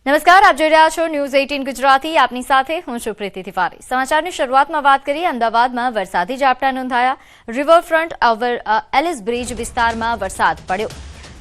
નમસ્કાર, આપ જોઈ રહ્યા છો ન્યૂઝ 18 ગુજરાતી. આપની સાથે હું છું પ્રીતિ તિવારી. સમાચારની શરૂઆતમાં વાત કરીએ. અમદાવાદમાં વરસાદી ઝાપટા નોંધાયા. રિવરફ્રન્ટ ઓવર એલિસ બ્રિજ વિસ્તારમાં વરસાદ પડ્યો.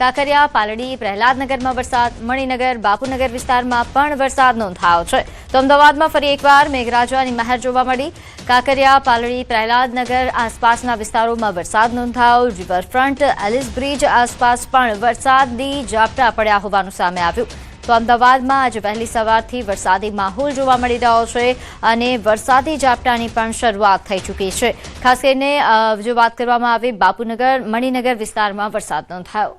કાંકરિયા, પાલડી, પ્રહલાદનગરમાં વરસાદ, મણિનગર, બાપુનગર વિસ્તારમાં પણ વરસાદ નોંધાયો છે. તો અમદાવાદમાં ફરી એકવાર મેઘરાજાની મહેર જોવા મળી. કાંકરિયા, પાલડી, પ્રહલાદનગર આસપાસના વિસ્તારોમાં વરસાદ નોંધાયો. રિવરફ્રન્ટ એલિસ બ્રિજ આસપાસ પણ વરસાદી ઝાપટા પડ્યા હોવાનું સામે આવ્યું. તો અમદાવાદમાં આજે વહેલી સવારથી વરસાદી માહોલ જોવા મળી રહ્યો છે અને વરસાદી ઝાપટાની પણ શરૂઆત થઈ ચૂકી છે. ખાસ કરીને જો વાત કરવામાં આવે, બાપુનગર, મણિનગર વિસ્તારમાં વરસાદ નોંધાયો.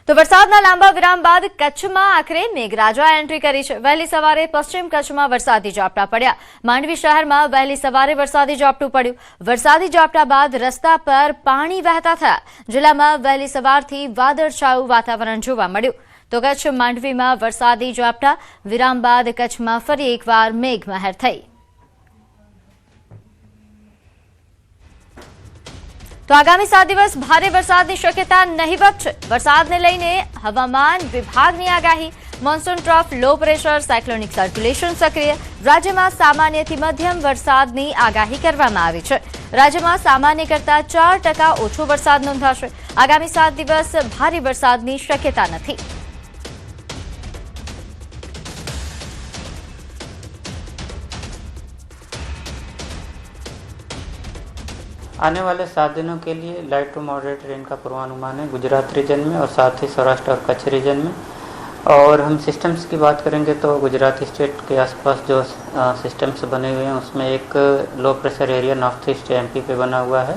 તો વરસાદના લાંબા વિરામ બાદ કચ્છમાં આખરે મેઘરાજા એન્ટ્રી કરી છે. વહેલી સવારે પશ્ચિમ કચ્છમાં વરસાદી ઝાપટા પડ્યા. માંડવી શહેરમાં વહેલી સવારે વરસાદી ઝાપટું પડ્યું. વરસાદી ઝાપટા બાદ રસ્તા પર પાણી વહેતા થયા. જિલ્લામાં વહેલી સવારથી વાદળછાયું વાતાવરણ જોવા મળ્યું. તો કચ્છ માંડવીમાં વરસાદી ઝાપટા વિરામ બાદ કચ્છમાં ફરી એકવાર મેઘમહેર થઈ. તો આગામી 7 દિવસ ભારે વરસાદની શક્યતા નહીવત છે. વરસાદને લઈને હવામાન વિભાગની આગાહી. Monsoon trough, low pressure, cyclonic circulation સક્રિય. રાજ્યમાં સામાન્યથી મધ્યમ વરસાદની આગાહી કરવામાં આવી છે. રાજ્યમાં સામાન્ય કરતા 4% ઓછો વરસાદ નોંધાશે. આગામી 7 દિવસ ભારે વરસાદની શક્યતા નથી. आने वाले 7 दिनों के लिए लाइट टू मॉडरेट रेन का पूर्वानुमान है गुजरात रीजन में और साथ ही सौराष्ट्र और कच्छ रीजन में. और हम सिस्टम्स की बात करेंगे तो गुजरात स्टेट के आसपास जो सिस्टम्स बने हुए हैं उसमें एक low pressure area north east MP पे बना हुआ है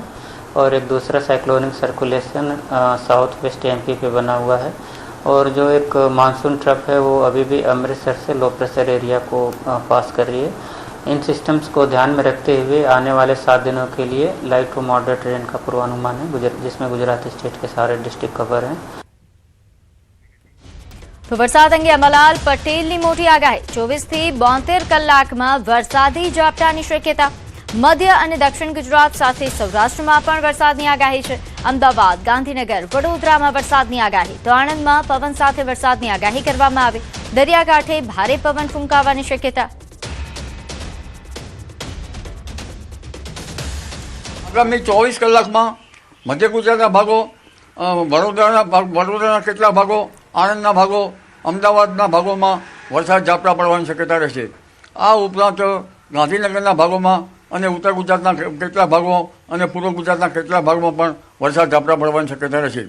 और एक दूसरा cyclonic circulation south west MP पे बना हुआ है. और जो एक मानसून ट्रफ है वो अभी भी अमृतसर से लो प्रेशर एरिया को पास कर रही है. इन सिस्टम्स को ध्यान में रखते हुए आने वाले 7 दिनों के लिए लाइट टू मॉडरेट रेन का पूर्वानुमान है जिसमें गुजरात स्टेट के सारे डिस्ट्रिक्ट कवर हैं. તો વરસાદ અંગે અમલાલ પટેલની મોટી આગાહી. 24 થી 72 કલાકમાં વરસાદી ઝાપટાની શક્યતા. મધ્ય અને દક્ષિણ ગુજરાત સાથે સૌરાષ્ટ્રમાં પણ વરસાદની આગાહી છે. અમદાવાદ, ગાંધીનગર, વડોદરામાં વરસાદની આગાહી. તો આણંદમાં પવન સાથે વરસાદની આગાહી કરવામાં આવી. દરિયાકાંઠે ભારે પવન ફૂંકાવાની શક્યતા. આગામી 24 કલાકમાં મધ્ય ગુજરાતના ભાગો, વડોદરાના કેટલાક ભાગો, આણંદના ભાગો, અમદાવાદના ભાગોમાં વરસાદ ઝાપટા પડવાની શક્યતા રહેશે. આ ઉપરાંત ગાંધીનગરના ભાગોમાં અને ઉત્તર ગુજરાતના કેટલાક ભાગો અને પૂર્વ ગુજરાતના કેટલાક ભાગોમાં પણ વરસાદ ઝાપટા પડવાની શક્યતા રહેશે.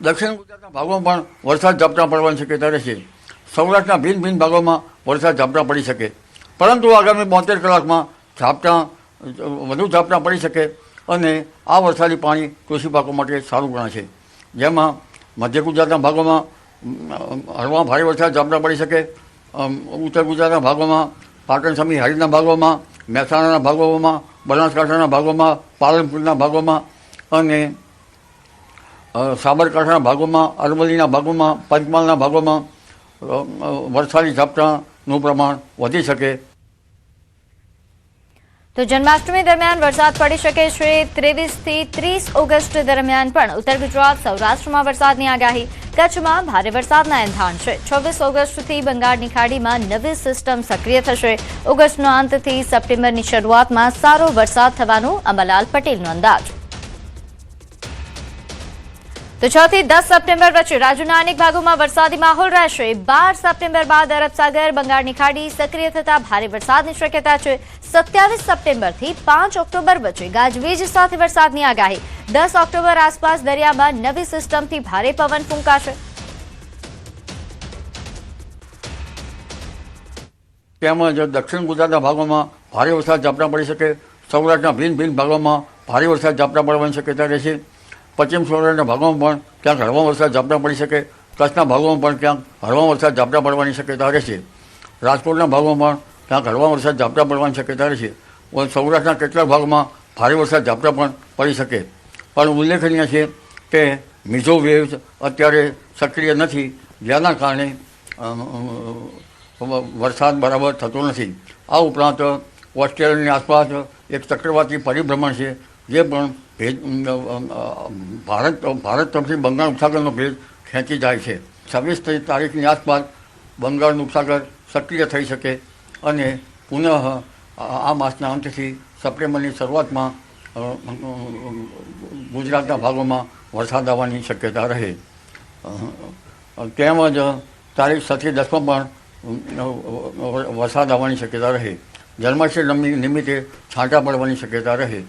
દક્ષિણ ગુજરાતના ભાગોમાં પણ વરસાદ ઝાપટા પડવાની શક્યતા રહેશે. સૌરાષ્ટ્રના ભિન્ન ભિન્ન ભાગોમાં વરસાદ ઝાપટા પડી શકે. પરંતુ આગામી 72 કલાકમાં વધુ ઝાપટા પડી શકે અને આ વરસાદી પાણી કૃષિ પાકો માટે સારું ગણાશે. જેમાં મધ્ય ગુજરાતના ભાગોમાં હળવા ભારે વરસાદ ઝાપટા પડી શકે. ઉત્તર ગુજરાતના ભાગોમાં, પાટણ સમી હારીના ભાગોમાં, મહેસાણાના ભાગોમાં, બનાસકાંઠાના ભાગોમાં, પાલનપુરના ભાગોમાં અને સાબરકાંઠાના ભાગોમાં, અરવલ્લીના ભાગોમાં, પંચમહાલના ભાગોમાં વરસાદી ઝાપટાનું પ્રમાણ વધી શકે. તો જન્માષ્ટમી દરમિયાન વરસાદ પડી શકે છે. 23 થી 30 ઓગસ્ટ દરમિયાન પણ ઉત્તર ગુજરાત, સૌરાષ્ટ્રમાં વરસાદની આગાહી. કચ્છમાં ભારે વરસાદના એંધાણ છે. 26 ઓગસ્ટથી બંગાળની ખાડીમાં નવી સિસ્ટમ સક્રિય થશે. ઓગસ્ટનો અંતથી સપ્ટેમ્બરની શરૂઆતમાં સારો વરસાદ થવાનો અમલાલ પટેલનો અંદાજ. તો 6 થી 10 સપ્ટેમ્બર વચ્ચે રાજ્યના અનેક ભાગોમાં વરસાદી માહોલ રહેશે. 12 સપ્ટેમ્બર બાદ અરબ સાગર, બંગાળની ખાડી સક્રિય થતા ભારે વરસાદની શક્યતા છે. 27 સપ્ટેમ્બરથી 5 ઓક્ટોબર વચ્ચે ગાજવીજ સાથે વરસાદની આગાહી. 10 ઓક્ટોબર આસપાસ દરિયામાં નવી સિસ્ટમથી ભારે પવન ફૂંકાશે. તેમજ દક્ષિણ ગુજરાતના ભાગોમાં ભારે વરસાદ ઝાપટા પડી શકે. સૌરાષ્ટ્રના ભિન્ન ભિન્ન ભાગોમાં ભારે વરસાદ ઝાપટા પડવાની શક્યતા રહેશે. પશ્ચિમ સૌરાષ્ટ્રના ભાગોમાં પણ ક્યાંક હળવા વરસાદ ઝાપટા પડી શકે. કચ્છના ભાગોમાં પણ ક્યાંક હળવા વરસાદ ઝાપટા પડવાની શક્યતા રહેશે. રાજકોટના ભાગોમાં પણ ક્યાંક હળવા વરસાદ ઝાપટા પડવાની શક્યતા રહેશે. સૌરાષ્ટ્રના કેટલાક ભાગમાં ભારે વરસાદ ઝાપટા પણ પડી શકે. પણ ઉલ્લેખનીય છે કે મિઝો વેવ્સ અત્યારે સક્રિય નથી, જેના કારણે વરસાદ બરાબર થતો નથી. આ ઉપરાંત ઓસ્ટ્રેલિયાની આસપાસ એક ચક્રવાતી પરિભ્રમણ છે, જે પણ ભારત તરફથી બંગાળ ઉપસાગરનો ભેજ ખેંચી જાય છે. 26 તારીખની આસપાસ બંગાળનું ઉપસાગર સક્રિય થઈ શકે અને પુનઃ આ માસના અંતથી સપ્ટેમ્બરની શરૂઆતમાં ગુજરાતના ભાગોમાં વરસાદ આવવાની શક્યતા રહે. તેમજ તારીખ 6 થી 10માં પણ વરસાદ આવવાની શક્યતા રહે. જન્માષ્ટમી નિમિત્તે છાંટા પડવાની શક્યતા રહે.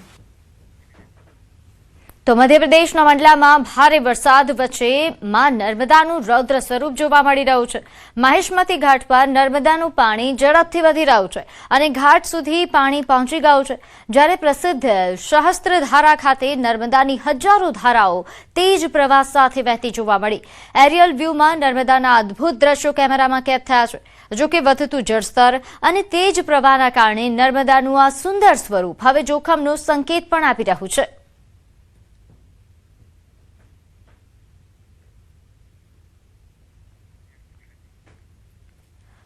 તો મધ્યપ્રદેશના મંડલામાં ભારે વરસાદ વચ્ચે માં નર્મદાનું રૌદ્ર સ્વરૂપ જોવા મળી રહ્યું છે. માહિષ્મતી ઘાટ પર નર્મદાનું પાણી ઝડપથી વધી રહ્યું છે અને ઘાટ સુધી પાણી પહોંચી ગયું છે. જ્યારે પ્રસિદ્ધ સહસ્ત્રધારા ખાતે નર્મદાની હજારો ધારાઓ તેજ પ્રવાહ સાથે વહેતી જોવા મળી. એરિયલ વ્યૂમાં નર્મદાના અદ્ભુત દ્રશ્યો કેમેરામાં કેદ થયા છે. જોકે વધતું જળસ્તર અને તેજ પ્રવાહના કારણે નર્મદાનું આ સુંદર સ્વરૂપ હવે જોખમનો સંકેત પણ આપી રહ્યું છે.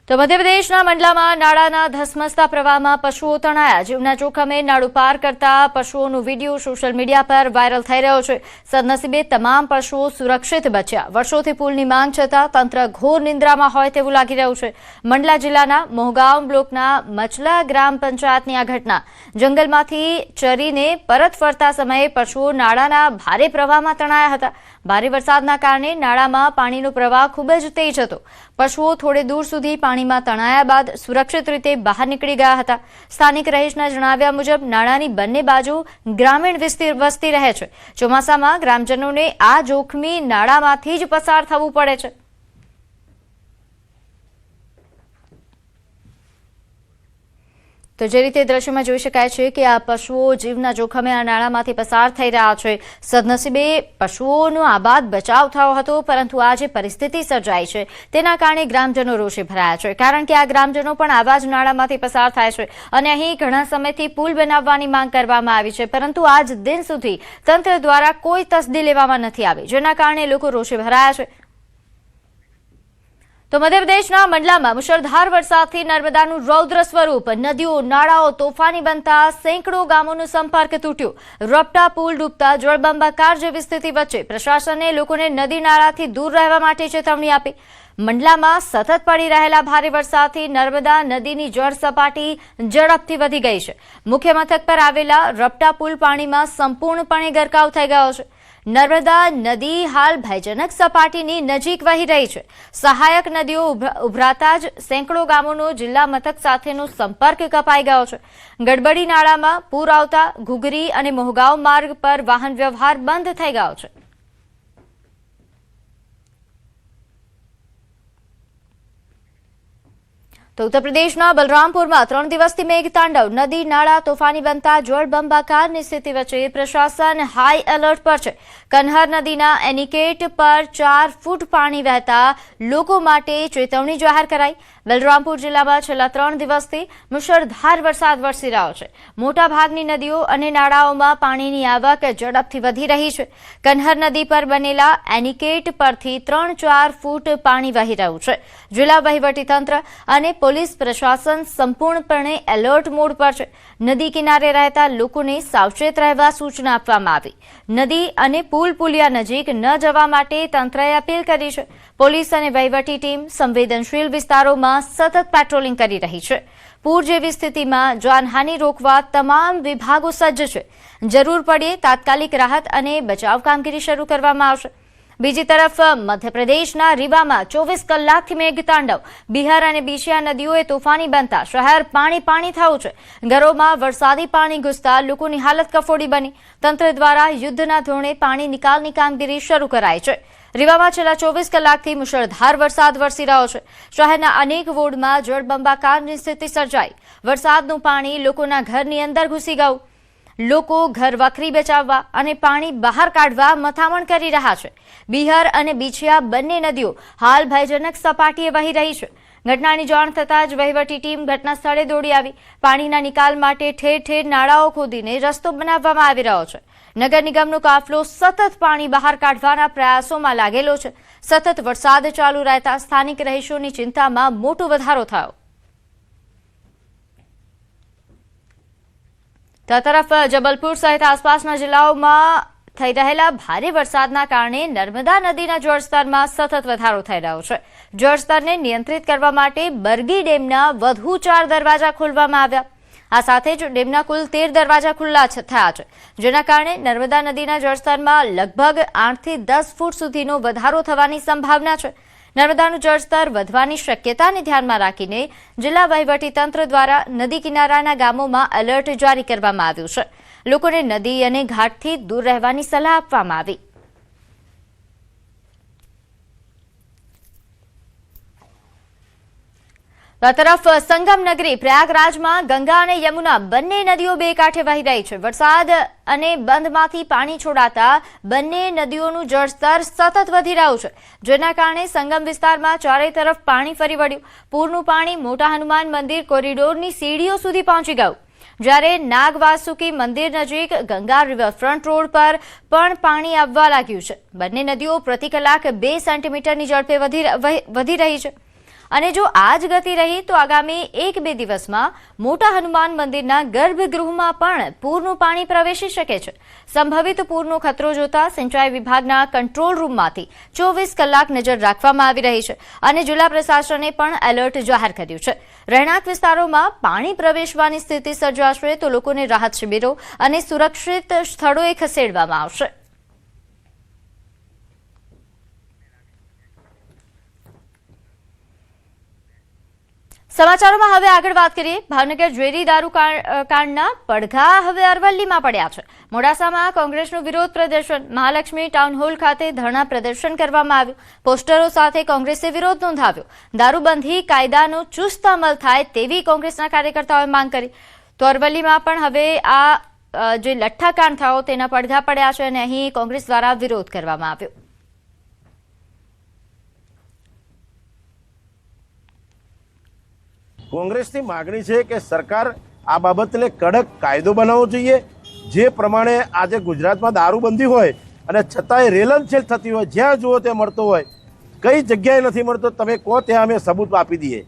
તો મધ્યપ્રદેશના મંડલામાં નાળાના ધસમસતા પ્રવાહમાં પશુઓ તણાયા. જીવના જોખમે નાળું પાર કરતા પશુઓનો વિડીયો સોશિયલ મીડિયા પર વાયરલ થઈ રહ્યો છે. સદનસીબે તમામ પશુઓ સુરક્ષિત બચ્યા. વર્ષોથી પુલની માંગ છતાં તંત્ર ઘોર નિંદ્રામાં હોય તેવું લાગી રહ્યું છે. મંડલા જિલ્લાના મોહગાંવ બ્લોકના મચલા ગ્રામ પંચાયતની આ ઘટના. જંગલમાંથી ચરીને પરત ફરતા સમયે પશુઓ નાળાના ભારે પ્રવાહમાં તણાયા હતા. ભારે વરસાદના કારણે નાળામાં પાણીનો પ્રવાહ ખૂબ જ તેજ હતો. પશુઓ થોડે દૂર સુધી પાણીમાં તણાયા બાદ સુરક્ષિત રીતે બહાર નીકળી ગયા હતા. સ્થાનિક રહીશના જણાવ્યા મુજબ નાળાની બંને બાજુ ગ્રામીણ વસ્તી રહે છે. ચોમાસામાં ગ્રામજનોને આ જોખમી નાળામાંથી જ પસાર થવું પડે છે. તો જે રીતે દ્રશ્યમાં જોઈ શકાય છે કે આ પશુઓ જીવના જોખમે આ નાળામાંથી પસાર થઈ રહ્યા છે. સદનસીબે પશુઓનો આબાદ બચાવ થયો હતો, પરંતુ આ જે પરિસ્થિતિ સર્જાઈ છે તેના કારણે ગ્રામજનો રોષે ભરાયા છે. કારણ કે આ ગ્રામજનો પણ આવા જ નાળામાંથી પસાર થાય છે અને અહીં ઘણા સમયથી પુલ બનાવવાની માંગ કરવામાં આવી છે, પરંતુ આજ દિન સુધી તંત્ર દ્વારા કોઈ તસદી લેવામાં નથી આવી, જેના કારણે લોકો રોષે ભરાયા છે. તો મધ્યપ્રદેશના મંડલામાં મુશળધાર વરસાદથી નર્મદાનું રૌદ્ર સ્વરૂપ. નદીઓ નાળાઓ તોફાની બનતા સેંકડો ગામોનો સંપર્ક તૂટ્યો. રપટા પુલ ડૂબતા જળબંબાકાર જેવી સ્થિતિ વચ્ચે પ્રશાસને લોકોને નદી નાળાથી દૂર રહેવા માટે ચેતવણી આપી. મંડલામાં સતત પડી રહેલા ભારે વરસાદથી નર્મદા નદીની જળ સપાટી ઝડપથી વધી ગઈ છે. મુખ્ય મથક પર આવેલા રપટા પુલ પાણીમાં સંપૂર્ણપણે ગરકાવ થઈ ગયો છે. નર્મદા નદી હાલ ભયજનક સપાટીની નજીક વહી રહી છે. સહાયક નદીઓ ઉભરાતા જ સેંકડો ગામોનો જિલ્લા મથક સાથેનો સંપર્ક કપાઈ ગયો છે. ગડબડી નાળામાં પૂર આવતા ઘુઘરી અને મોહગાંવ માર્ગ પર વાહન વ્યવહાર બંધ થઈ ગયો છે. તો ઉત્તર પ્રદેશના બલરામપુરમાં 3 દિવસથી મેઘતાંડવ. નદી નાળા તોફાની બનતા જળબંબાકારની સ્થિતિ વચ્ચે પ્રશાસન હાઈ એલર્ટ પર છે. કન્હર નદીના એનિકેટ પર 4 ફૂટ પાણી વહેતા લોકો માટે ચેતવણી જાહેર કરાઈ. બલરામપુર જિલ્લામાં છેલ્લા 3 દિવસથી મુશળધાર વરસાદ વરસી રહ્યો છે. મોટાભાગની નદીઓ અને નાળાઓમાં પાણીની આવક ઝડપથી વધી રહી છે. કન્હર નદી પર બનેલા એનિકેટ પરથી 3-4 ફૂટ પાણી વહી રહ્યું છે. જિલ્લા વહીવટીતંત્ર અને પોલીસ પ્રશાસન સંપૂર્ણપણે એલર્ટ મોડ પર છે. નદી કિનારે રહેતા લોકોને સાવચેત રહેવા સૂચના આપવામાં આવી. નદી અને પુલિયા નજીક ન જવા માટે તંત્રએ અપીલ કરી છે. પોલીસ અને વહીવટી ટીમ સંવેદનશીલ વિસ્તારોમાં સતત પેટ્રોલિંગ કરી રહી છે. પૂર જેવી સ્થિતિમાં જાનહાનિ રોકવા તમામ વિભાગો સજ્જ છે. જરૂર પડે તાત્કાલિક રાહત અને બચાવ કામગીરી શરૂ કરવામાં આવશે. બીજી તરફ મધ્યપ્રદેશના રીવામાં 24 કલાકથી મેઘતાંડવ. બિહાર અને બીશિયા નદીઓએ તોફાની બનતા શહેર પાણી થયું છે. ઘરોમાં વરસાદી પાણી ઘૂસતા લોકોની હાલત કફોડી બની. તંત્ર દ્વારા યુદ્ધના ધોરણે પાણી નિકાલની કામગીરી શરૂ કરાઈ છે. રીવામાં છેલ્લા 24 કલાકથી મુશળધાર વરસાદ વરસી રહ્યો છે. શહેરના અનેક વોર્ડમાં જળબંબાકારની સ્થિતિ સર્જાઈ. વરસાદનું પાણી લોકોના ઘરની અંદર ઘૂસી ગયું. લોકો ઘર વખરી બચાવવા અને પાણી બહાર કાઢવા મથામણ કરી રહ્યા છે. બિહાર અને બીછિયા બંને નદીઓ હાલ ભયજનક સપાટીએ વહી રહી છે. ઘટનાની જાણ થતાં જ વહીવટી ટીમ ઘટના સ્થળે દોડી આવી. પાણીના નિકાલ માટે ઠેર ઠેર નાળાઓ ખોદીને રસ્તો બનાવવામાં આવી રહ્યો છે. નગર નિગમનો કાફલો સતત પાણી બહાર કાઢવાના પ્રયાસોમાં લાગેલો છે. સતત વરસાદ ચાલુ રહેતા સ્થાનિક રહીશોની ચિંતામાં મોટો વધારો થયો. તો તરફ જબલપુર સહિત આસપાસના જિલ્લાઓમાં થઈ રહેલા ભારે વરસાદના કારણે નર્મદા નદીના જળસ્તરમાં સતત વધારો થઈ રહ્યો છે. જળસ્તરને નિયંત્રિત કરવા માટે બરગી ડેમના વધુ 4 દરવાજા ખોલવામાં આવ્યા. આ સાથે જ ડેમના કુલ 13 દરવાજા ખુલ્લા થયા છે, જેના કારણે નર્મદા નદીના જળસ્તરમાં લગભગ 8 થી 10 ફૂટ સુધીનો વધારો થવાની સંભાવના છે. નર્મદાનું જળસ્તર વધવાની શક્યતાને ધ્યાનમાં રાખીને જિલ્લા વહીવટીતંત્ર દ્વારા નદી કિનારાના ગામોમાં એલર્ટ જારી કરવામાં આવ્યું છે. લોકોને નદી અને ઘાટથી દૂર રહેવાની સલાહ આપવામાં આવી. આ તરફ સંગમ નગરી પ્રયાગરાજમાં ગંગા અને યમુના બંને નદીઓ બે કાંઠે વહી રહી છે. વરસાદ અને બંધમાંથી પાણી છોડાતા બંને નદીઓનું જળસ્તર સતત વધી રહ્યું છે, જેના કારણે સંગમ વિસ્તારમાં ચારે તરફ પાણી ફરી વળ્યું. પૂરનું પાણી મોટા હનુમાન મંદિર કોરિડોરની સીડીઓ સુધી પહોંચી ગયું, જ્યારે નાગવાસુકી મંદિર નજીક ગંગા રિવરફ્રન્ટ રોડ પર પણ પાણી આવવા લાગ્યું છે. બંને નદીઓ પ્રતિ કલાક 2 સેન્ટીમીટરની ઝડપે વધી રહી છે. અને જો આ જ ગતિ રહી તો આગામી 1-2 દિવસમાં મોટા હનુમાન મંદિરના ગર્ભગૃહમાં પણ પૂરનું પાણી પ્રવેશી શકે છે. સંભવિત પૂરનો ખતરો જોતા સિંચાઈ વિભાગના કંટ્રોલ રૂમમાંથી 24 કલાક નજર રાખવામાં આવી રહી છે અને જિલ્લા પ્રશાસને પણ એલર્ટ જાહેર કર્યું છે. રહેણાંક વિસ્તારોમાં પાણી પ્રવેશવાની સ્થિતિ સર્જાશે તો લોકોને રાહત શિબિરો અને સુરક્ષિત સ્થળોએ ખસેડવામાં આવશે. સમાચારોમાં હવે આગળ વાત કરીએ. ભાવનગર ઝેરી દારૂ કાંડના પડઘા હવે અરવલ્લીમાં પડ્યા છે. મોડાસામાં કોંગ્રેસનું વિરોધ પ્રદર્શન. મહાલક્ષ્મી ટાઉન હોલ ખાતે ધરણા પ્રદર્શન કરવામાં આવ્યું. પોસ્ટરો સાથે કોંગ્રેસે વિરોધ નોંધાવ્યો. દારૂબંધી કાયદાનો ચુસ્ત અમલ થાય તેવી કોંગ્રેસના કાર્યકર્તાઓએ માંગ કરી. તો અરવલ્લીમાં પણ હવે આ જે લઠ્ઠાકાંડ થયો તેના પડઘા પડ્યા છે અને અહીં કોંગ્રેસ દ્વારા વિરોધ કરવામાં આવ્યો. કોંગ્રેસની માગણી છે કે સરકાર આ બાબતને કડક કાયદો બનાવવો જોઈએ. જે પ્રમાણે આજે ગુજરાતમાં દારૂબંધી હોય અને છતાંય રેલમછેલ થતી હોય, જ્યાં જુઓ ત્યાં મળતો હોય, કઈ જગ્યાએ નથી મળતો તમે કહો ત્યાં અમે સબૂત આપી દઈએ.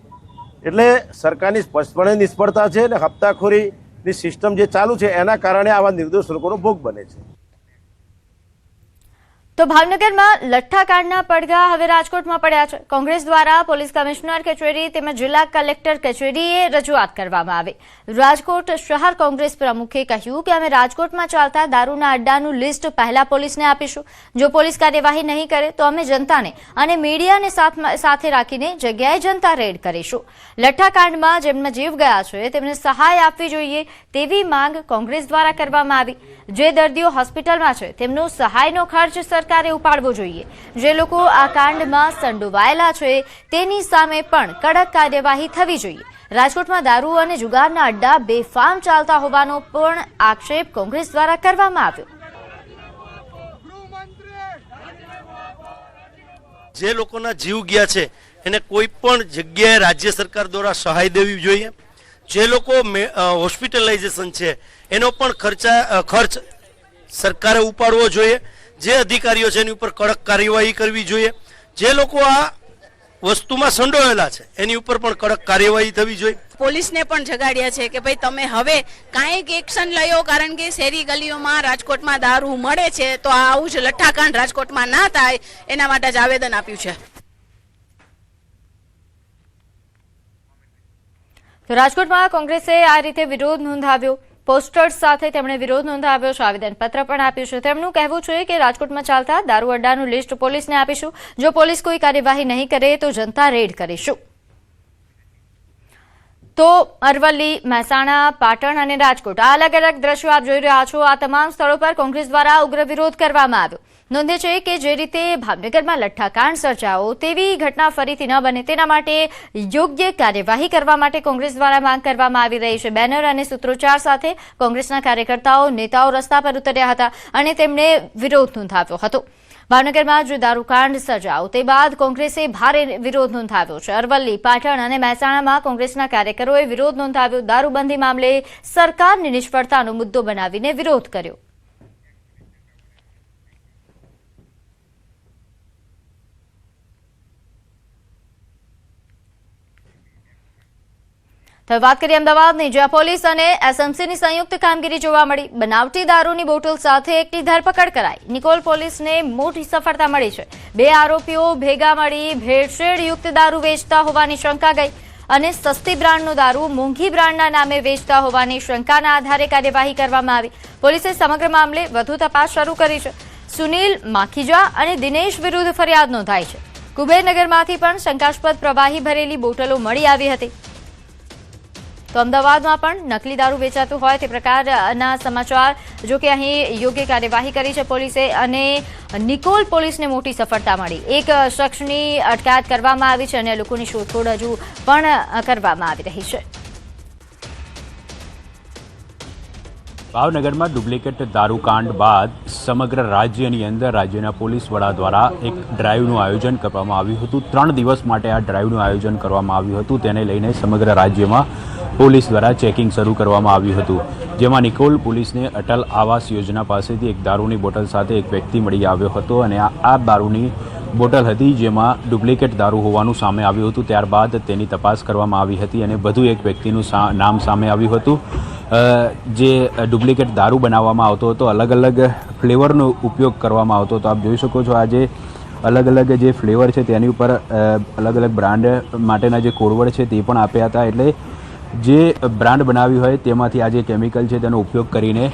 એટલે સરકારની સ્પષ્ટપણે નિષ્ફળતા છે અને હપ્તાખોરીની સિસ્ટમ જે ચાલુ છે એના કારણે આવા નિર્દોષ લોકોનો ભોગ બને છે. તો ભાવનગરમાં લઠ્ઠાકાંડના પડઘા હવે રાજકોટમાં પડ્યા છે. કોંગ્રેસ દ્વારા પોલીસ કમિશનર કચેરી તેમજ જિલ્લા કલેક્ટર કચેરીએ રજૂઆત કરવામાં આવી. રાજકોટ શહેર કોંગ્રેસ પ્રમુખે કહ્યું કે અમે રાજકોટમાં ચાલતા દારૂના અડ્ડાનું લિસ્ટ પહેલા પોલીસને આપીશું. જો પોલીસ કાર્યવાહી નહીં કરે તો અમે જનતાને અને મીડિયાને સાથે રાખીને જગ્યાએ જનતા રેડ કરીશું. લઠ્ઠાકાંડમાં જેમના જીવ ગયા છે તેમને સહાય આપવી જોઈએ તેવી માંગ કોંગ્રેસ દ્વારા કરવામાં આવી. જે દર્દીઓ હોસ્પિટલમાં છે તેમનો સહાયનો ખર્ચ સરકારે ઉપાડવો જોઈએ. જે લોકો આ કાંડમાં સંડોવાયેલા છે તેની સામે પણ કડક કાર્યવાહી થવી જોઈએ. રાજકોટમાં દારૂ અને જુગારના અડ્ડા બેફામ ચાલતા હોવાનો પણ આક્ષેપ કોંગ્રેસ દ્વારા કરવામાં આવ્યો. જે લોકોના જીવ ગયા છે એને કોઈ પણ જગ્યાએ રાજ્ય સરકાર દ્વારા સહાય દેવી જોઈએ. જે લોકો હોસ્પિટલાઇઝેશન છે એનો પણ ખર્ચ સરકારે ઉપાડવો જોઈએ. જે અધિકારીઓ છે એની ઉપર કડક કાર્યવાહી કરવી જોઈએ. જે લોકો આ વસ્તુમાં સંડોવાયેલા છે એની ઉપર પણ કડક કાર્યવાહી થવી જોઈએ. પોલીસને પણ જગાડ્યા છે કે ભાઈ તમે હવે કાંઈક એક્શન લયો, કારણ કે શેરી ગલીઓમાં રાજકોટમાં દારૂ મળે છે તો આવું જ લઠ્ઠાકાંડ રાજકોટમાં ના થાય એના માટે જ આવેદન આપ્યું છે. તો રાજકોટમાં કોંગ્રેસે આ રીતે વિરોધ નોંધાવ્યો. પોસ્ટર્સ સાથે તેમણે વિરોધ નોંધાવ્યો છે. આવેદનપત્ર પણ આપ્યું છે. તેમનું કહેવું છે કે રાજકોટમાં ચાલતા દારૂ અડ્ડાનું લિસ્ટ પોલીસને આપીશું. જો પોલીસ કોઈ કાર્યવાહી નહીં કરે તો જનતા રેડ કરીશું. તો અરવલ્લી, મહેસાણા, પાટણ અને રાજકોટ આ અલગ અલગ દ્રશ્યો આપ જોઈ રહ્યા છો. આ તમામ સ્થળો પર કોંગ્રેસ દ્વારા ઉગ્ર વિરોધ કરવામાં આવ્યો. નોંધે છે કે જે રીતે ભાવનગરમાં લઠ્ઠાકાંડ સર્જાયો તેવી ઘટના ફરીથી ન બને તેના માટે યોગ્ય કાર્યવાહી કરવા માટે કોંગ્રેસ દ્વારા માંગ કરવામાં આવી રહી છે. બેનર અને સૂત્રોચ્ચાર સાથે કોંગ્રેસના કાર્યકર્તાઓ, નેતાઓ રસ્તા પર ઉતર્યા હતા અને તેમણે વિરોધ નોંધાવ્યો હતો. ભાવનગરમાં જે દારૂકાંડ સર્જાયો તે બાદ કોંગ્રેસે ભારે વિરોધ નોંધાવ્યો છે. અરવલ્લી, પાટણ અને મહેસાણામાં કોંગ્રેસના કાર્યકરોએ વિરોધ નોંધાવ્યો. દારૂબંધી મામલે સરકારની નિષ્ફળતાનો મુદ્દો બનાવીને વિરોધ કર્યો. તો વાત કરીએ અમદાવાદની, જ્યાં પોલીસ અને એસએમસીની સંયુક્ત કામગીરી જોવા મળી. બનાવટી દારૂની બોટલ સાથે એકની ધરપકડ કરાઈ. નિકોલ પોલીસને મોટી સફળતા મળી છે. 2 આરોપીઓ ભેગા મળી ભેળસેળયુક્ત દારૂ વેચતા હોવાની શંકા ગઈ અને સસ્તી બ્રાન્ડનો દારૂ મોંઘી બ્રાન્ડના નામે વેચતા હોવાની શંકાના આધારે કાર્યવાહી કરવામાં આવી. પોલીસે સમગ્ર મામલે વધુ તપાસ શરૂ કરી છે. સુનિલ માખીજા અને દિનેશ વિરુદ્ધ ફરિયાદ નોંધાઈ છે. કુબેરનગરમાંથી પણ શંકાસ્પદ પ્રવાહી ભરેલી બોટલો મળી આવી હતી. તો અમદાવાદમાં પણ નકલી દારૂ વેચાતું હોય તે પ્રકારના સમાચાર. જો કે અહીં યોગ્ય કાર્યવાહી કરી છે પોલીસે અને નિકોલ પોલીસને મોટી સફળતા મળી. એક શખ્સની અટકાયત કરવામાં આવી છે અને લોકોની શોધખોળ હજુ પણ કરવામાં આવી રહી છે. ભાવનગરમાં ડુપ્લિકેટ દારૂકાંડ બાદ સમગ્ર રાજ્યની અંદર રાજ્યના પોલીસ વડા દ્વારા એક ડ્રાઈવનું આયોજન કરવામાં આવ્યું હતું. 3 દિવસ માટે આ ડ્રાઈવનું આયોજન કરવામાં આવ્યું હતું. તેને લઈને સમગ્ર રાજ્યમાં પોલીસ દ્વારા ચેકિંગ શરૂ કરવામાં આવ્યું હતું, જેમાં નિકોલ પોલીસને અટલ આવાસ યોજના પાસેથી એક દારૂની બોટલ સાથે એક વ્યક્તિ મળી આવ્યો હતો અને આ દારૂની બોટલ હતી જેમાં ડુપ્લિકેટ દારૂ હોવાનું સામે આવ્યું હતું. ત્યારબાદ તેની તપાસ કરવામાં આવી હતી અને વધુ એક વ્યક્તિનું નામ સામે આવ્યું હતું. જે ડુપ્લિકેટ દારૂ બનાવવામાં આવતો હતો, અલગ અલગ ફ્લેવરનો ઉપયોગ કરવામાં આવતો હતો. આપ જોઈ શકો છો, આ જે અલગ અલગ જે ફ્લેવર છે તેની ઉપર અલગ અલગ બ્રાન્ડ માટેના જે કોડવર્ડ છે તે પણ આપ્યા હતા. એટલે જે બ્રાન્ડ બનાવી હોય તેમાંથી આ જે કેમિકલ છે તેનો ઉપયોગ કરીને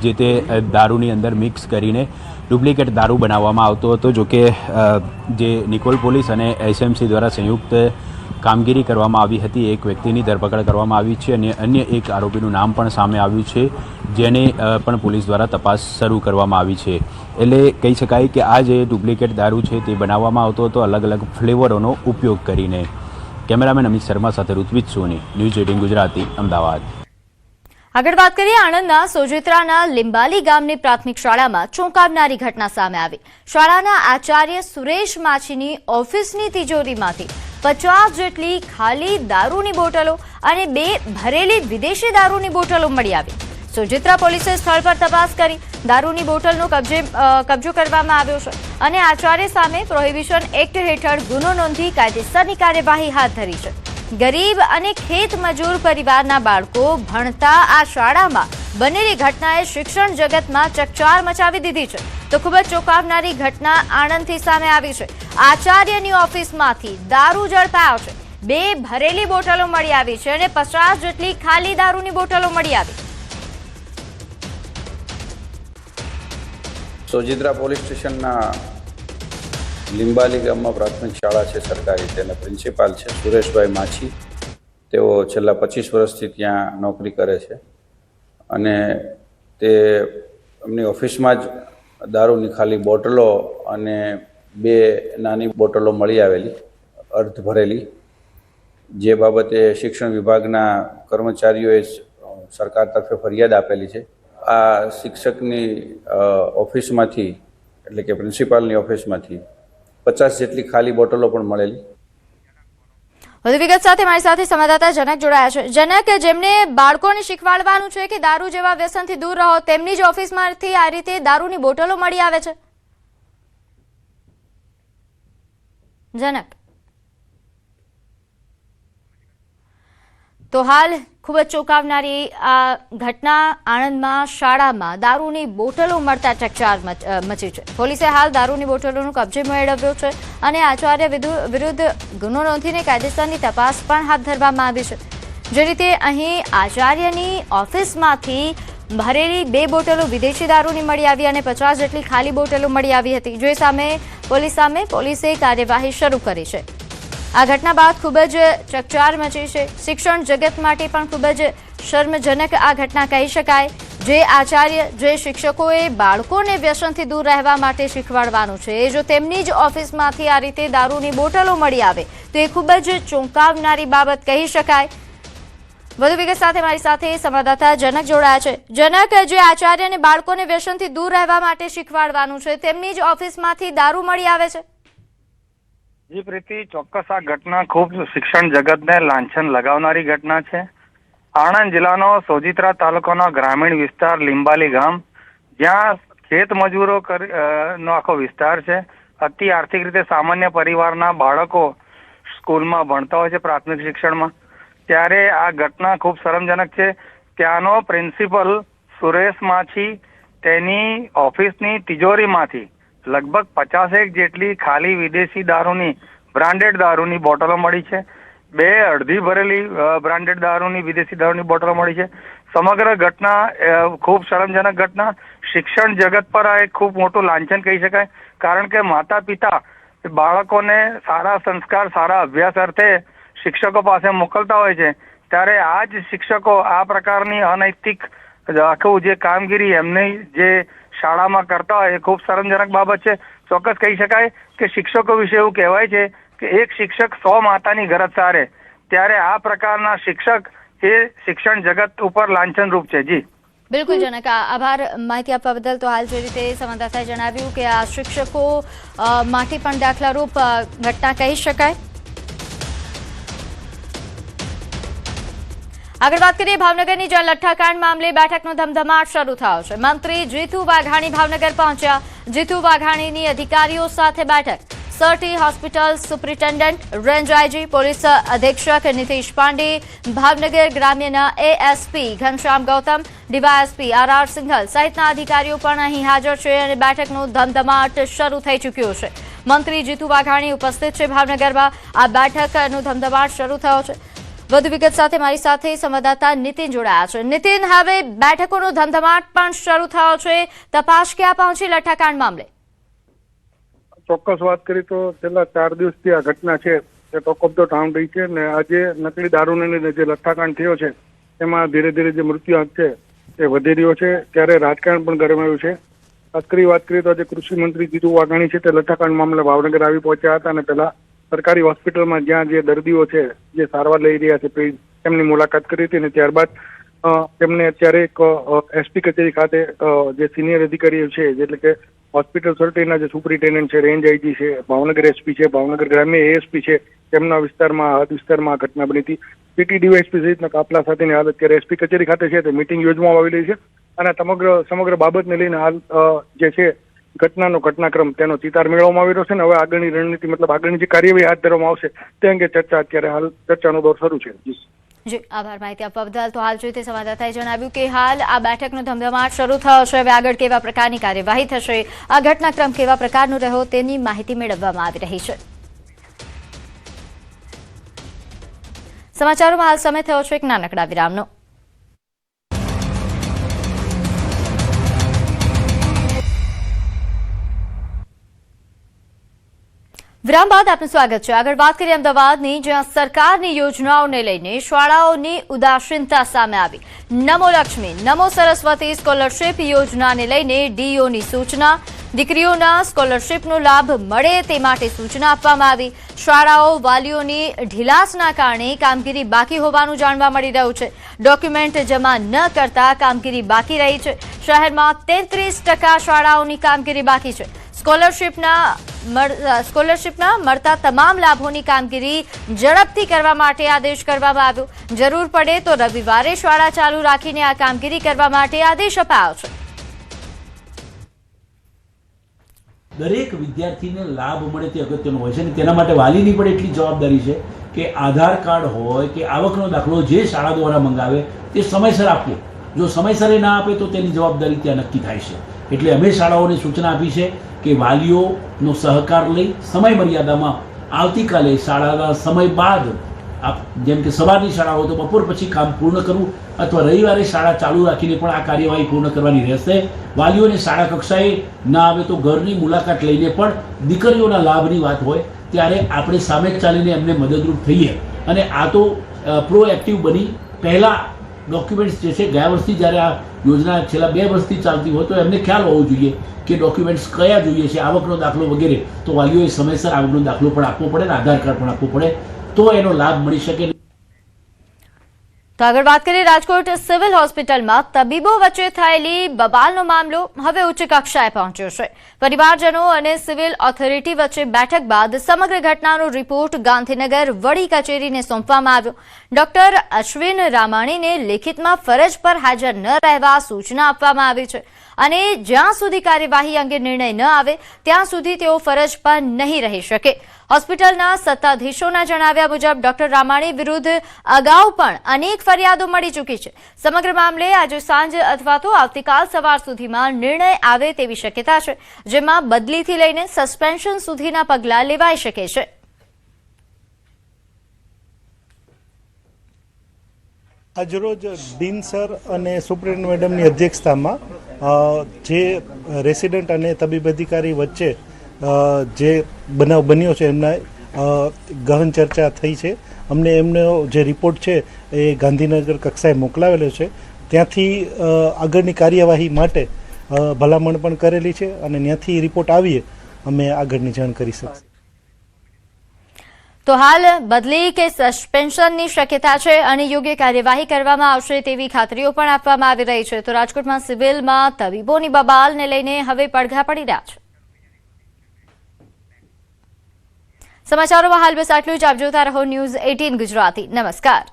જે તે દારૂની અંદર મિક્સ કરીને ડુપ્લિકેટ દારૂ બનાવવામાં આવતો હતો. જોકે જે નિકોલ પોલીસ અને એસએમસી દ્વારા સંયુક્ત કામગીરી કરવામાં આવી હતી. એક વ્યક્તિની ધરપકડ કરવામાં આવી છે અને અન્ય એક આરોપીનું નામ પણ સામે આવ્યું છે, જેને પણ પોલીસ દ્વારા તપાસ શરૂ કરવામાં આવી છે. એટલે કહી શકાય કે આ જે ડુપ્લિકેટ દારૂ છે તે બનાવવામાં આવતો હતો અલગ અલગ ફ્લેવરોનો ઉપયોગ કરીને. કેમેરામેન અમિત શર્મા સાથે ઋત્વિજ સોની, ન્યૂઝ 18 ગુજરાતી, અમદાવાદ. આગળ વાત કરીએ આણંદના સોજિત્રાના લીંબાલી ગામની પ્રાથમિક શાળામાં ચોંકાવનારી ઘટના સામે આવી. શાળાના આચાર્ય સુરેશ માછીની ઓફિસની તિજોરીમાંથી 50 જેટલી ખાલી દારૂની બોટલો અને 2 ભરેલી વિદેશી દારૂની બોટલો મળી આવી. સોજિત્રા પોલીસે સ્થળ પર તપાસ કરી દારૂની બોટલનો કબજો કરવામાં આવ્યો છે અને આચાર્ય સામે પ્રોહિબિશન એક્ટ હેઠળ ગુનો નોંધી કાયદેસરની કાર્યવાહી હાથ ધરી છે. ગરીબ અને ખેત મજૂર પરિવારના બાળકો ભણતા આ શાળામાં બનેલી ઘટનાએ શિક્ષણ જગતમાં ચકચાર મચાવી દીધી છે. તો ખૂબ જ ચોંકાવનારી ઘટના આણંદથી સામે આવી છે. આચાર્યની ઓફિસમાંથી દારૂ ઝડપાયો છે. 2 ભરેલી બોટલો મળી આવી છે અને 50 જેટલી ખાલી દારૂની બોટલો મળી આવી. સોજિત્રા પોલીસ સ્ટેશનના લીંબાલી ગામમાં પ્રાથમિક શાળા છે સરકારી, તેના પ્રિન્સિપાલ છે સુરેશભાઈ માછી. તેઓ છેલ્લા 25 વર્ષથી ત્યાં નોકરી કરે છે અને તે એમની ઓફિસમાં જ દારૂની ખાલી બોટલો અને 2 નાની બોટલો મળી આવેલી અર્ધ ભરેલી, જે બાબતે શિક્ષણ વિભાગના કર્મચારીઓએ સરકાર તરફે ફરિયાદ આપેલી છે. આ શિક્ષકની ઓફિસમાંથી એટલે કે પ્રિન્સિપાલની ઓફિસમાંથી 50 જેટલી ખાલી બોટલો પણ મળેલી. વધુ વિગત સાથે મારી સાથે સંવાદદાતા જનક જોડાયા છે. જનક, જેમને બાળકોને શીખવાડવાનું છે કે દારૂ જેવા વ્યસનથી દૂર રહો, તેમની જ ઓફિસમાંથી આ રીતે દારૂની બોટલો મળી આવે છે. જનક, તો હાલ ખૂબ જ ચોંકાવનારી આ ઘટના આણંદમાં શાળામાં દારૂની બોટલો મળતા ચકચાર મચી છે. પોલીસે હાલ દારૂની બોટલોનો કબજે મેળવ્યો છે અને આચાર્ય વિરુદ્ધ ગુનો નોંધીને કાયદેસરની તપાસ પણ હાથ ધરવામાં આવી છે. જે રીતે અહીં આચાર્યની ઓફિસમાંથી ભરેલી 2 બોટલો વિદેશી દારૂની મળી આવી અને 50 જેટલી ખાલી બોટલો મળી આવી હતી. જે સામે પોલીસે કાર્યવાહી શરૂ કરી છે. આ ઘટના બાદ ખૂબ જ ચકચાર મચી છે. શિક્ષણ જગત માટે પણ ખૂબ જ શર્મજનક આ ઘટના કહી શકાય. જે આચાર્ય, જે શિક્ષકોએ બાળકોને વ્યસનથી દૂર રહેવા માટે શીખવાડવાનું છે, જો તેમની જ ઓફિસમાંથી આ રીતે દારૂની બોટલો મળી આવે તો એ ખૂબ જ ચોંકાવનારી બાબત કહી શકાય. વધુ વિગત સાથે મારી સાથે સંવાદદાતા જનક જોડાયા છે. જનક, જે આચાર્યને બાળકોને વ્યસનથી દૂર રહેવા માટે શીખવાડવાનું છે, તેમની જ ઓફિસમાંથી દારૂ મળી આવે છે. જી પ્રીતિ, ચોક્કસ આ ઘટના ખૂબ શિક્ષણ જગતને લાંછન લગાવનારી ઘટના છે. આણંદ જિલ્લાનો સોજિત્રા તાલુકાનો ગ્રામીણ વિસ્તાર લીંબાલી ગામ, જ્યાં ખેત મજૂરો નો આખો વિસ્તાર છે. અતિ આર્થિક રીતે સામાન્ય પરિવારના બાળકો સ્કૂલમાં ભણતા હોય છે પ્રાથમિક શિક્ષણમાં. ત્યારે આ ઘટના ખૂબ શરમજનક છે. ત્યાંનો પ્રિન્સિપલ સુરેશ માછી તેની ઓફિસની તિજોરીમાંથી લગભગ 50 જેટલી ખાલી વિદેશી દારૂની બ્રાન્ડેડ દારૂની બોટલો મળી છે. 2 અડધી ભરેલી બ્રાન્ડેડ દારૂની વિદેશી દારૂની બોટલો મળી છે. સમગ્ર ઘટના ખૂબ શરમજનક ઘટના. શિક્ષણ જગત પર આ એક ખૂબ મોટું લાંછન કહી શકાય, કારણ કે માતા પિતા બાળકોને સારા સંસ્કાર, સારા અભ્યાસ અર્થે શિક્ષકો પાસે મોકલતા હોય છે, ત્યારે આ જ શિક્ષકો આ પ્રકારની અનૈતિક આખું જે કામગીરી એમની જે શાળામાં કરતા હોય એ ખૂબ શરમજનક બાબત છે. ચોક્કસ કહી શકાય કે શિક્ષકો વિશે એવું કહેવાય છે કે એક શિક્ષક 100 માતાની ગરજ સારે, ત્યારે આ પ્રકારના શિક્ષક એ શિક્ષણ જગત ઉપર લાંછન રૂપ છે. જી બિલકુલ જનક, આભાર માહિતી આપવા બદલ. તો હાલ જે રીતે સંવાદદાતાએ જણાવ્યું કે આ શિક્ષકો માટે પણ દાખલારૂપ ઘટના કહી શકાય. આગળ વાત કરીએ ભાવનગરની, જ્યાં લઠ્ઠાકાંડ મામલે બેઠકનો ધમધમાટ શરૂ થયો છે. મંત્રી જીતુ વાઘાણી ભાવનગર પહોંચ્યા. જીતુ વાઘાણીની અધિકારીઓ સાથે બેઠક. સટી hospital superintendent, range IG, police અધિક્ષક નીતિશ પાંડે, ભાવનગર ગ્રામ્યના ASP Ghanshyam Gautam, DySP R Singhal સહિતના અધિકારીઓ પણ અહીં હાજર છે અને બેઠકનો ધમધમાટ શરૂ થઈ ચૂક્યો છે. મંત્રી જીતુ વાઘાણી ઉપસ્થિત છે ભાવનગરમાં. આ બેઠકનો ધમધમાટ શરૂ થયો છે. વધુ વિગત સાથે મારી સાથે સંવાદદાતા નીતિન જોડાયા છે. નીતિન, હવે બેઠકોનો ધમધમાટ પણ શરૂ થયો છે. તપાસ ક્યાં પહોંચી લઠ્ઠાકાંડ મામલે? ચોક્કસ વાત કરી તો છેલ્લા 4 દિવસથી આ ઘટના છે એ ટોક ઓફ ધ ટાઉન રહી છે ને આજે નકલી દારૂને લઈને જે લઠ્ઠાકાંડ થયો છે એમાં ધીરે ધીરે જે મૃત્યુઆંક છે એ વધી રહ્યો છે, ત્યારે રાજકારણ પણ ગરમાયું છે. ખાસ કરી વાત કરીએ તો આજે કૃષિ મંત્રી જીતુ વાઘાણી છે તે લઠ્ઠાકાંડ મામલે ભાવનગર આવી પહોંચ્યા હતા અને પહેલા સરકારી હોસ્પિટલમાં જ્યાં જે દર્દીઓ છે જે સારવાર લઈ રહ્યા છે તેમની મુલાકાત કરી હતી અને ત્યારબાદ તેમને અત્યારે એક એસપી કચેરી ખાતે જે સિનિયર અધિકારીઓ છે એટલે કે હોસ્પિટલ સર્ટીના જે સુપ્રિન્ટેન્ડન્ટ છે, રેન્જ આઈજી છે, ભાવનગર એસપી છે, ભાવનગર ગ્રામ્ય એએસપી છે, તેમના વિસ્તારમાં હદ વિસ્તારમાં આ ઘટના બની હતી. સિટી ડીવાયએસપી સહિતના કાફલા સાથેની હાલ અત્યારે એસપી કચેરી ખાતે છે તે મિટિંગ યોજવામાં આવી રહી છે અને સમગ્ર બાબતને લઈને હાલ જે છે ઘટનાક્રમ તેનો ચિતાર મેળવવામાં આવી રહ્યો છે ને હવે આગળની રણનીતિ મતલબ આગળની જે કાર્યવાહી હાથ ધરવામાં આવશે તે અંગે ચર્ચાનો દોર શરૂ છે. જી આભાર માહિતી આપવા બદલ. તો હાલ જોઈતે સંવાદદાતાએ જણાવ્યું કે હાલ આ બેઠકનો ધમધમાટ શરૂ થયો છે. હવે આગળ કેવા પ્રકારની કાર્યવાહી થશે, આ ઘટનાક્રમ કેવા પ્રકારનો રહ્યો તેની માહિતી મેળવવામાં આવી રહી છે. સમાચારોમાં હાલ સમય થયો છે એક નાનકડા વિરામનો. વિરામ બાદ આપનું સ્વાગત છે. આગળ વાત કરીએ અમદાવાદની, જ્યાં સરકારની યોજનાઓને લઈને શાળાઓની ઉદાસીનતા સામે આવી. નમો લક્ષ્મી, નમો સરસ્વતી સ્કોલરશીપ યોજનાને લઈને ડીઓની સૂચના. દીકરીઓના સ્કોલરશીપનો લાભ મળે તે માટે સૂચના આપવામાં આવી. શાળાઓ વાલીઓની ઢીલાસના કારણે કામગીરી બાકી હોવાનું જાણવા મળી રહ્યું છે. ડોક્યુમેન્ટ જમા ન કરતા કામગીરી બાકી રહી છે. શહેરમાં 33% શાળાઓની કામગીરી બાકી છે. સ્કોલરશીપના મળતા તમામ લાભોની કામગીરી ઝડપથી કરવા માટે આદેશ કરવામાં આવ્યો. જરૂર પડે તો રવિવારે શાળા ચાલુ રાખીને આ કામગીરી કરવા માટે આદેશ અપાયો છે. દરેક વિદ્યાર્થીને લાભ મળે તે અગત્યનું હોય છે અને તેના માટે વાલીની પણ એટલી જવાબદારી છે કે આધાર કાર્ડ હોય કે આવકનો દાખલો જે શાળા દ્વારા મંગાવે તે સમયસર આપવો. જો સમયસર ના આપે તો તેની જવાબદારી ત્યાં નક્કી થાય છે. એટલે અમે શાળાઓને સૂચના આપી છે કે વાલીઓનો સહકાર લઈ સમય મર્યાદામાં આવતીકાલે શાળાના સમય બાદ જેમ કે સવારની શાળા હોય તો બપોર પછી કામ પૂર્ણ કરવું અથવા રવિવારે શાળા ચાલુ રાખીને પણ આ કાર્યવાહી પૂર્ણ કરવાની રહેશે. વાલીઓને શાળા કક્ષાએ ના આવે તો ઘરની મુલાકાત લઈને પણ દીકરીઓના લાભની વાત હોય ત્યારે આપણે સામે જ ચાલીને એમને મદદરૂપ થઈએ અને આ તો પ્રોએક્ટિવ બની પહેલાં ડોક્યુમેન્ટ્સ જે છે ગયા વર્ષથી જ્યારે આ યોજના છેલ્લા 2 વર્ષથી ચાલતી હોય તો એમને ખ્યાલ હોવો જોઈએ કે ડોક્યુમેન્ટ્સ કયા જોઈએ છે, આવકનો દાખલો વગેરે. તો વાલીઓએ સમયસર આવકનો દાખલો પણ આપવો પડે અને આધાર કાર્ડ પણ આપવું પડે તો એનો લાભ મળી શકે. તો આગળ વાત કરીએ રાજકોટ સિવિલ હોસ્પિટલમાં તબીબો વચ્ચે થયેલી બબાલનો મામલો હવે ઉચ્ચ કક્ષાએ પહોંચ્યો છે. પરિવારજનો અને સિવિલ ઓથોરિટી વચ્ચે બેઠક બાદ સમગ્ર ઘટનાનો રિપોર્ટ ગાંધીનગર વડી કચેરીને સોંપવામાં આવ્યો. ડોક્ટર અશ્વિન રામાણીને લેખિતમાં ફરજ પર હાજર ન રહેવા સૂચના આપવામાં આવી છે. અને જ્યાં સુધી કાર્યવાહી અંગે નિર્ણય ન આવે ત્યાં સુધી તેઓ ફરજ પર નહીં રહી શકે. હોસ્પિટલના સત્તાધીશોના જણાવ્યા મુજબ ડોક્ટર રામાણી વિરુદ્ધ અગાઉ પણ અનેક ફરિયાદો મળી ચૂકી છે. સમગ્ર મામલે આજે સાંજ અથવા તો આવતીકાલ સવાર સુધીમાં નિર્ણય આવે તેવી શક્યતા છે, જેમાં બદલીથી લઈને સસ્પેન્શન સુધીના પગલાં લેવાઈ શકે છે. આજરોજ ડીન સર અને સુપ્રિન્ટેન્ડન્ટ મેડમની અધ્યક્ષતામાં જે રેસિડેન્ટ અને તબીબ અધિકારી વચ્ચે જે બનાવ બન્યો છે એમના ગહન ચર્ચા થઈ છે. અમને એમનો જે રિપોર્ટ છે એ ગાંધીનગર કક્ષાએ મોકલાવેલો છે. ત્યાંથી આગળની કાર્યવાહી માટે ભલામણ પણ કરેલી છે અને ત્યાંથી રિપોર્ટ આવીએ અમે આગળની જાણ કરી શકીશું. તો હાલ બદલી કે સસ્પેન્શનની શક્યતા છે અને યોગ્ય કાર્યવાહી કરવામાં આવશે તેવી ખાતરીઓ પણ આપવામાં આવી રહી છે. તો રાજકોટમાં સિવિલમાં તબીબોની બબાલને લઈને હવે પડઘા પડી રહ્યા છે. સમાચારોમાં હાલ બસ આટલું જ. આપ જોતા રહો ન્યૂઝ 18 ગુજરાતી. નમસ્કાર.